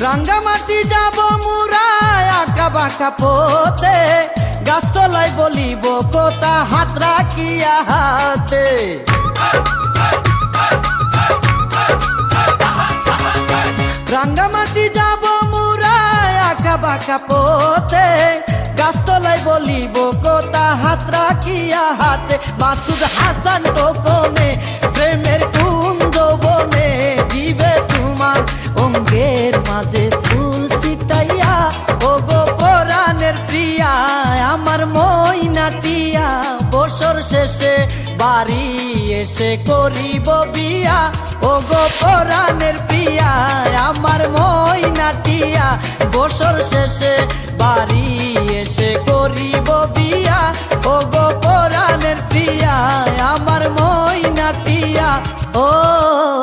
রাঙ্গামাটি যাব মুরা আঁকা বাঁকা পথে, গাছতলায় বলিব কোথা হাত রাখিয়া হাতে। রাঙ্গামাটি যাব মুরা আঁকা বাঁকা পথে, গাছতলায় বলিব কোথা হাত রাখিয়া হাতে। মাসুদ হাসান টোকনে প্রেমের কুঞ্জ বনে, দিবে তোমার অঙ্গের মাঝে ফুল ছিটাইয়া। ও গো পরাণের প্রিয়া আমার ময়নাটিয়া, বছর শেষে বাড়ি এসে করিব বিয়া। ও গো পরাণের প্রিয়া আমার ময়নাটিয়া, বছর শেষে বাড়ি এসে করিব বিয়া। ও গো পরাণের প্রিয়া আমার ময়নাটিয়া। ও